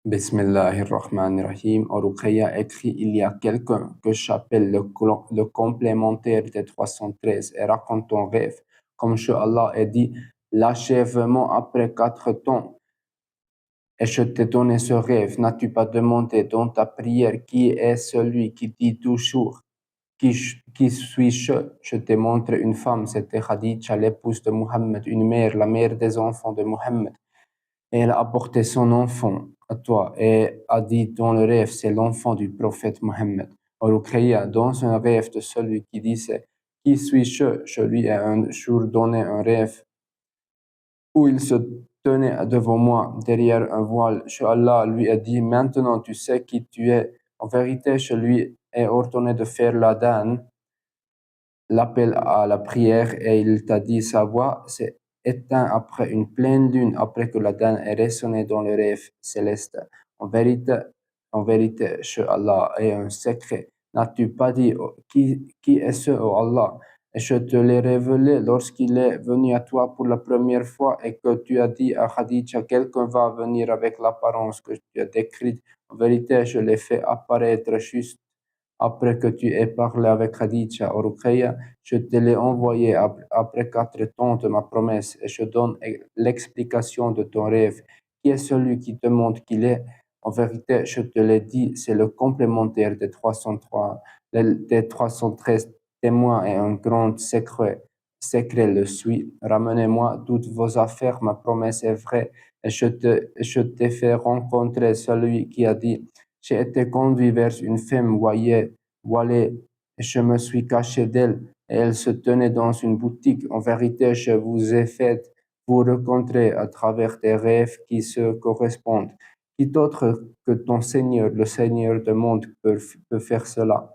Bismillahirrahmanirrahim. Ruqayya écrit: Il y a quelqu'un que j'appelle le complémentaire des 313 et raconte ton rêve. Comme Allah a dit, l'achèvement après 4 temps. Et je t'ai donné ce rêve. N'as-tu pas demandé dans ta prière qui est celui qui dit toujours qui suis-je? Je t'ai montré une femme, c'était Khadija, l'épouse de Mohammed, une mère, la mère des enfants de Mohammed. Et elle a apporté son enfant à toi et a dit dans le rêve, c'est l'enfant du prophète Mohammed. Ruqayya, dans un rêve de celui qui disait, qui suis-je? Je lui ai un jour donné un rêve où il se tenait devant moi derrière un voile. Allah lui a dit, maintenant tu sais qui tu es. En vérité, je lui ai ordonné de faire l'adhan, l'appel à la prière, et il t'a dit sa voix s'est éteinte après une pleine lune, après que l'adhan ait résonné dans le rêve céleste. En vérité, chez Allah est un secret. N'as-tu pas dit qui est ce, oh Allah? Et je te l'ai révélé lorsqu'il est venu à toi pour la première fois et que tu as dit à Khadija, quelqu'un va venir avec l'apparence que tu as décrite. En vérité, je l'ai fait apparaître juste après que tu aies parlé avec Khadija ou Ruqayya, je te l'ai envoyé après 4 temps de ma promesse et je donne l'explication de ton rêve. Qui est celui qui te montre qu'il est? En vérité, je te l'ai dit, c'est le complémentaire des 303, des 313 témoins et un grand secret le suit. Ramenez-moi toutes vos affaires, ma promesse est vraie et je t'ai fait rencontrer celui qui a dit, j'ai été conduit vers une femme voilée et je me suis caché d'elle et elle se tenait dans une boutique. En vérité, je vous ai fait vous rencontrer à travers des rêves qui se correspondent. Qui d'autre que ton Seigneur, le Seigneur du monde, peut faire cela?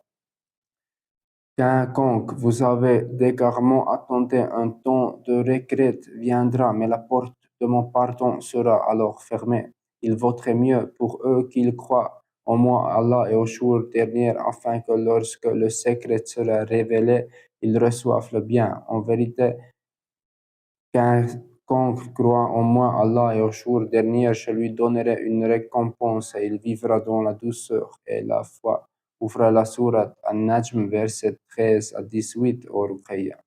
Quiconque vous avez d'égarement, attendez un temps de regret viendra, mais la porte de mon pardon sera alors fermée. Il vaudrait mieux pour eux qu'ils croient en moi, Allah et au jour dernier, afin que lorsque le secret sera révélé, ils reçoivent le bien. En vérité, quiconque croit en moi, Allah et au jour dernier, je lui donnerai une récompense et il vivra dans la douceur et la foi. Ouvre la sourate An-Najm, verset 13 à 18, au Ruqayya.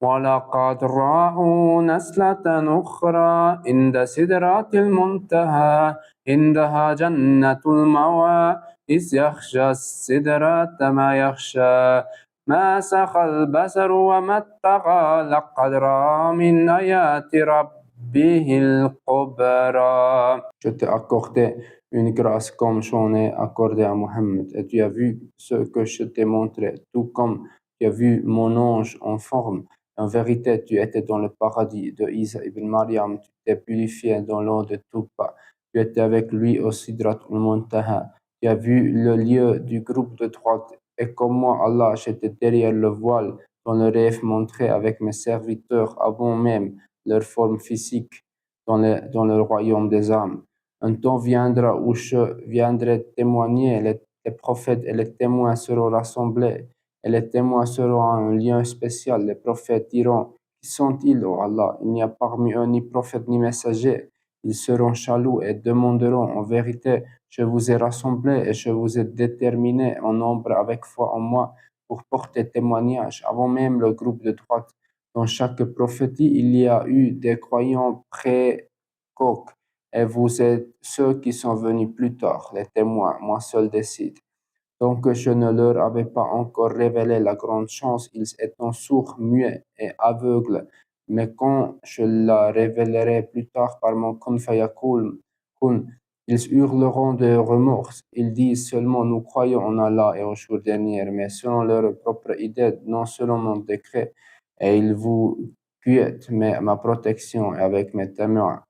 ولقد رأوا نزلة أخرى عند سدرة المنتهى عندها جنة المأوى إذ يغشى السدرة ما يغشى ما سخى البصر وما اتقى لقد رأى من آيات ربه الكبرى. Je t'ai accordé une grâce comme j'en ai accordé à Mohammed et tu as vu ce que je t'ai montré, tout comme tu as vu mon ange en forme. En vérité, tu étais dans le paradis de Isa ibn Maryam, tu t'es purifié dans l'eau de Touba, tu étais avec lui au Sidrat al-Muntaha, tu as vu le lieu du groupe de droite, et comme moi, Allah, j'étais derrière le voile dans le rêve montré avec mes serviteurs avant même leur forme physique dans le royaume des âmes. Un temps viendra où je viendrai témoigner, les prophètes et les témoins seront rassemblés et les témoins seront un lien spécial. Les prophètes diront, qui sont-ils, ô Allah? Il n'y a parmi eux ni prophète ni messager. Ils seront jaloux et demanderont, en vérité, je vous ai rassemblés et je vous ai déterminés en nombre avec foi en moi pour porter témoignage. Avant même le groupe de droite, dans chaque prophétie, il y a eu des croyants précoques et vous êtes ceux qui sont venus plus tard, les témoins, moi seul décide. Donc je ne leur avais pas encore révélé la grande chance, ils étant sourds, muets et aveugles. Mais quand je la révélerai plus tard par mon kun fayakun, ils hurleront de remords. Ils disent seulement nous croyons en Allah et au jour dernier, mais selon leur propre idée, non selon mon décret. Et ils vous guettent, mais ma protection est avec mes témoins.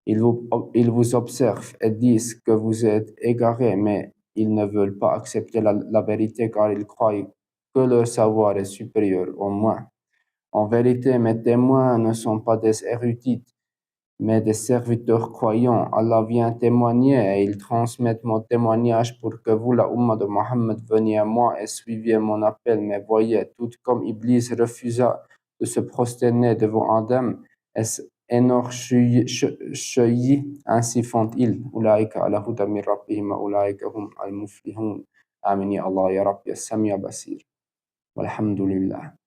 Ils vous observent et disent que vous êtes égarés, mais ils ne veulent pas accepter la vérité car ils croient que leur savoir est supérieur au moi. En vérité, mes témoins ne sont pas des érudits, mais des serviteurs croyants. Allah vient témoigner et ils transmettent mon témoignage pour que vous, la Ummah de Mohammed, veniez à moi et suiviez mon appel. Mais voyez, tout comme Iblis refusa de se prosterner devant Adam énorgueillis, ainsi font-ils. أولئك على هدى من ربهم وأولئك هم المفلحون. آمين يا الله يا رب يا سميع بصير والحمد لله.